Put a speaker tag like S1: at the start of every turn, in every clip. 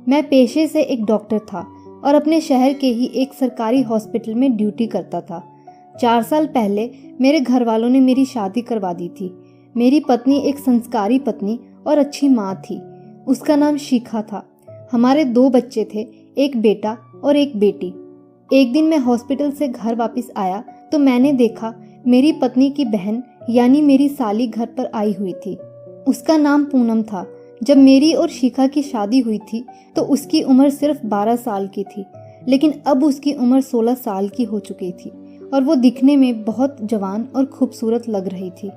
S1: मैं पेशे से एक डॉक्टर था और अपने शहर के ही एक सरकारी हॉस्पिटल में ड्यूटी करता था। 4 साल पहले मेरे घर वालों ने मेरी शादी करवा दी थी। मेरी पत्नी एक संस्कारी पत्नी और अच्छी माँ थी। उसका नाम शिखा था। हमारे 2 बच्चे थे, एक बेटा और एक बेटी। एक दिन मैं हॉस्पिटल से घर वापस आया तो मैंने देखा मेरी पत्नी की बहन यानी मेरी साली घर पर आई हुई थी। उसका नाम पूनम था। जब मेरी और शिखा की शादी हुई थी तो उसकी उम्र सिर्फ 12 साल की थी, लेकिन अब उसकी उम्र 16 साल की हो चुकी थी और वो दिखने में बहुत जवान और खूबसूरत लग रही थी।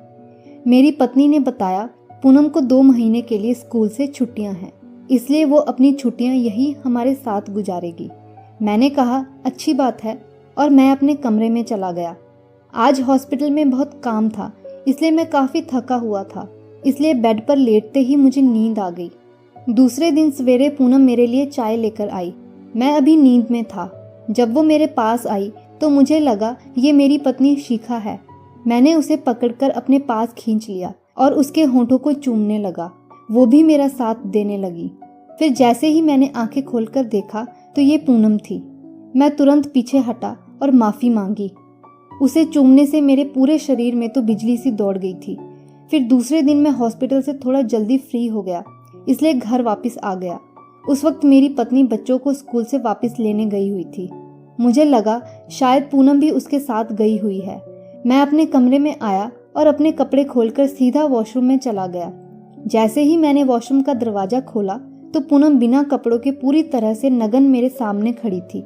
S1: मेरी पत्नी ने बताया पूनम को 2 महीने के लिए स्कूल से छुट्टियां हैं, इसलिए वो अपनी छुट्टियां यही हमारे साथ गुजारेगी। मैंने कहा अच्छी बात है और मैं अपने कमरे में चला गया। आज हॉस्पिटल में बहुत काम था, इसलिए मैं काफ़ी थका हुआ था, इसलिए बेड पर लेटते ही मुझे नींद आ गई। दूसरे दिन सवेरे पूनम मेरे लिए चाय लेकर आई। मैं अभी नींद में था। जब वो मेरे पास आई तो मुझे लगा ये मेरी पत्नी शिखा है। मैंने उसे पकड़कर अपने पास खींच लिया और उसके होंठों को चूमने लगा। वो भी मेरा साथ देने लगी। फिर जैसे ही मैंने आंखें खोलकर देखा तो ये पूनम थी। मैं तुरंत पीछे हटा और माफ़ी मांगी। उसे चूमने से मेरे पूरे शरीर में तो बिजली सी दौड़ गई थी। फिर दूसरे दिन मैं हॉस्पिटल से थोड़ा जल्दी फ्री हो गया, इसलिए घर वापस आ गया। उस वक्त मेरी पत्नी बच्चों को स्कूल से वापस लेने गई हुई थी। मुझे लगा शायद पूनम भी उसके साथ गई हुई है। मैं अपने कमरे में आया और अपने कपड़े खोलकर सीधा वॉशरूम में चला गया। जैसे ही मैंने वॉशरूम का दरवाजा खोला तो पूनम बिना कपड़ों के पूरी तरह से नग्न मेरे सामने खड़ी थी।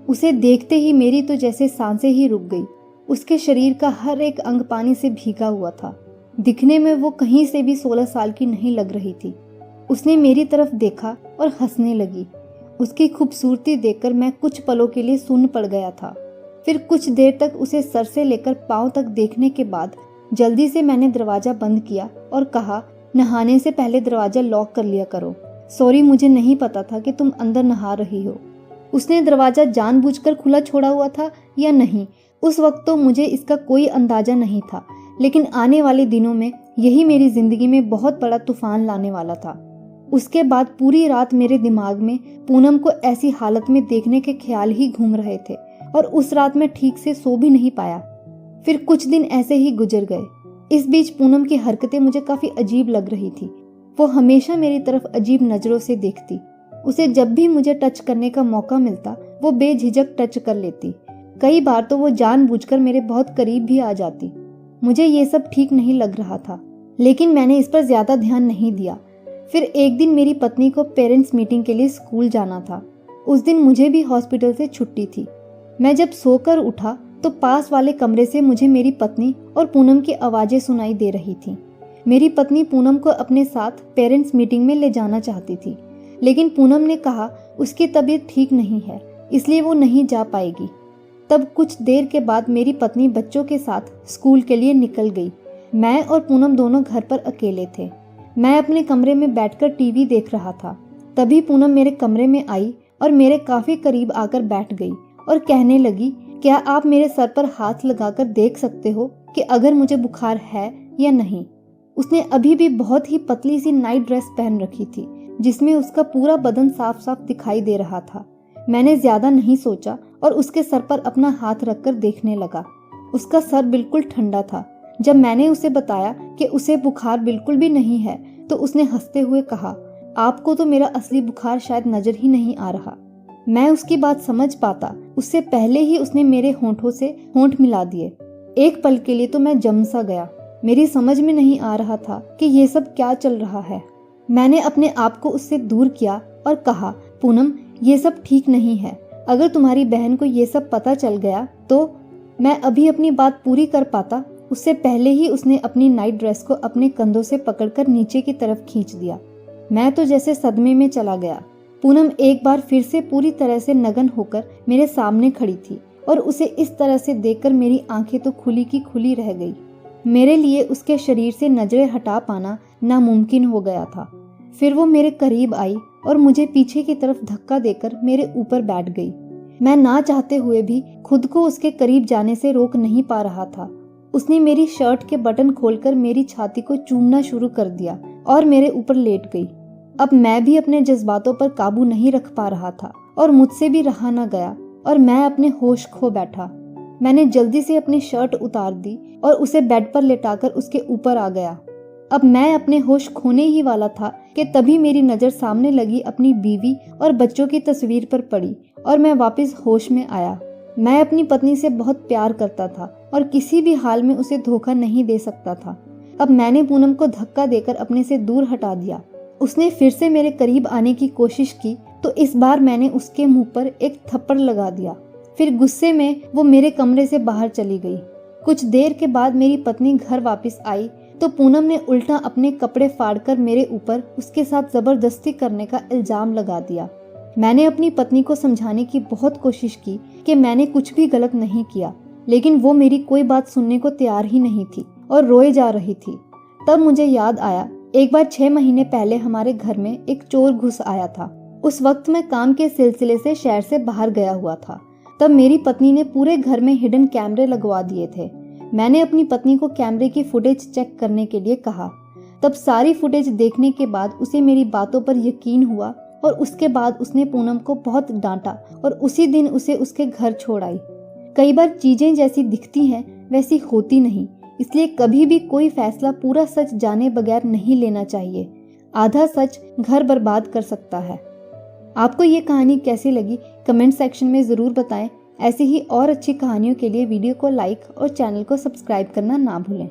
S1: उसे देखते ही मेरी तो जैसे सांसें ही रुक गई। उसके शरीर का हर एक अंग पानी से भीगा हुआ था। दिखने में वो कहीं से भी 16 साल की नहीं लग रही थी। उसने मेरी तरफ देखा और हंसने लगी। उसकी खूबसूरती देखकर मैं कुछ पलों के लिए सुन्न पड़ गया था। फिर कुछ देर तक उसे सर से लेकर पांव तक देखने के बाद जल्दी से मैंने दरवाजा बंद किया और कहा, नहाने से पहले दरवाजा लॉक कर लिया करो। सॉरी, मुझे नहीं पता था कि तुम अंदर नहा रही हो। उसने दरवाजा जानबूझकर खुला छोड़ा हुआ था या नहीं, उस वक्त तो मुझे इसका कोई अंदाजा नहीं था, लेकिन आने वाले दिनों में यही मेरी जिंदगी में बहुत बड़ा तूफान लाने वाला था। उसके बाद पूरी रात मेरे दिमाग में पूनम को ऐसी हालत में देखने के ख्याल ही घूम रहे थे और उस रात मैं ठीक से सो भी नहीं पाया। फिर कुछ दिन ऐसे ही गुजर गए। इस बीच पूनम की हरकतें मुझे काफी अजीब लग रही थी। वो हमेशा मेरी तरफ अजीब नजरों से देखती। उसे जब भी मुझे टच करने का मौका मिलता वो बेझिझक टच कर लेती। कई बार तो वो जानबूझकर मेरे बहुत करीब भी आ जाती। मुझे ये सब ठीक नहीं लग रहा था, लेकिन मैंने इस पर ज्यादा ध्यान नहीं दिया। फिर एक दिन मेरी पत्नी को पेरेंट्स मीटिंग के लिए स्कूल जाना था। उस दिन मुझे भी हॉस्पिटल से छुट्टी थी। मैं जब सोकर उठा तो पास वाले कमरे से मुझे मेरी पत्नी और पूनम की आवाजें सुनाई दे रही थीं। मेरी पत्नी पूनम को अपने साथ पेरेंट्स मीटिंग में ले जाना चाहती थी, लेकिन पूनम ने कहा उसकी तबीयत ठीक नहीं है, इसलिए वो नहीं जा पाएगी। तब कुछ देर के बाद मेरी पत्नी बच्चों के साथ स्कूल के लिए निकल गई। मैं और पूनम दोनों घर पर अकेले थे। मैं अपने कमरे में बैठकर टीवी देख रहा था। तभी पूनम मेरे कमरे में आई और मेरे काफी करीब आकर बैठ गई और कहने लगी, क्या आप मेरे सर पर हाथ लगाकर देख सकते हो कि अगर मुझे बुखार है या नहीं। उसने अभी भी बहुत ही पतली सी नाइट ड्रेस पहन रखी थी, जिसमें उसका पूरा बदन साफ साफ दिखाई दे रहा था। मैंने ज्यादा नहीं सोचा और उसके सर पर अपना हाथ रखकर देखने लगा। उसका सर बिल्कुल ठंडा था। जब मैंने उसे बताया कि उसे बुखार बिल्कुल भी नहीं है तो उसने हंसते हुए कहा, आपको तो मेरा असली बुखार शायद नजर ही नहीं आ रहा। मैं उसकी बात समझ पाता उससे पहले ही उसने मेरे होंठों से होंठ मिला दिए। एक पल के लिए तो मैं जम सा गया। मेरी समझ में नहीं आ रहा था कि ये सब क्या चल रहा है। मैंने अपने आप को उससे दूर किया और कहा, पूनम ये सब ठीक नहीं है। अगर तुम्हारी बहन को ये सब पता चल गया तो। मैं अभी अपनी बात पूरी कर पाता उससे पहले ही उसने अपनी नाइट ड्रेस को अपने कंधों से पकड़कर नीचे की तरफ खींच दिया। मैं तो जैसे सदमे में चला गया। पूनम एक बार फिर से पूरी तरह से नग्न होकर मेरे सामने खड़ी थी और उसे इस तरह से देखकर मेरी आंखें तो खुली की खुली रह गई। मेरे लिए उसके शरीर से नजरें हटा पाना नामुमकिन हो गया था। फिर वो मेरे करीब आई और मुझे पीछे की तरफ धक्का देकर मेरे ऊपर बैठ गई। मैं ना चाहते हुए भी खुद को उसके करीब जाने से रोक नहीं पा रहा था। उसने मेरी शर्ट के बटन खोलकर मेरी छाती को चूमना शुरू कर दिया और मेरे ऊपर लेट गई। अब मैं भी अपने जज्बातों पर काबू नहीं रख पा रहा था और मुझसे भी रहा न गया और मैं अपने होश खो बैठा। मैंने जल्दी से अपनी शर्ट उतार दी और उसे बेड पर लेटाकर उसके ऊपर आ गया। अब मैं अपने होश खोने ही वाला था कि तभी मेरी नज़र सामने लगी अपनी बीवी और बच्चों की तस्वीर पर पड़ी और मैं वापस होश में आया। मैं अपनी पत्नी से बहुत प्यार करता था और किसी भी हाल में उसे धोखा नहीं दे सकता था। अब मैंने पूनम को धक्का देकर अपने से दूर हटा दिया। उसने फिर से मेरे करीब आने की कोशिश की तो इस बार मैंने उसके मुंह पर एक थप्पड़ लगा दिया। फिर गुस्से में वो मेरे कमरे से बाहर चली गई। कुछ देर के बाद मेरी पत्नी घर वापस आई तो पूनम ने उल्टा अपने कपड़े फाड़कर मेरे ऊपर उसके साथ जबरदस्ती करने का इल्जाम लगा दिया। मैंने अपनी पत्नी को समझाने की बहुत कोशिश की कि मैंने कुछ भी गलत नहीं किया, लेकिन वो मेरी कोई बात सुनने को तैयार ही नहीं थी और रोए जा रही थी। तब मुझे याद आया, एक बार 6 महीने पहले हमारे घर में एक चोर घुस आया था। उस वक्त मैं काम के सिलसिले से शहर से बाहर गया हुआ था। तब मेरी पत्नी ने पूरे घर में हिडन कैमरे लगवा दिए थे। मैंने अपनी पत्नी को कैमरे की फुटेज चेक करने के लिए कहा। तब सारी फुटेज देखने के बाद उसे मेरी बातों पर यकीन हुआ और उसके बाद उसने पूनम को बहुत डांटा और उसी दिन उसे उसके घर छोड़ आई। कई बार चीजें जैसी दिखती हैं वैसी होती नहीं, इसलिए कभी भी कोई फैसला पूरा सच जाने बगैर नहीं लेना चाहिए। आधा सच घर बर्बाद कर सकता है। आपको ये कहानी कैसी लगी कमेंट सेक्शन में ज़रूर बताएं। ऐसी ही और अच्छी कहानियों के लिए वीडियो को लाइक और चैनल को सब्सक्राइब करना ना भूलें।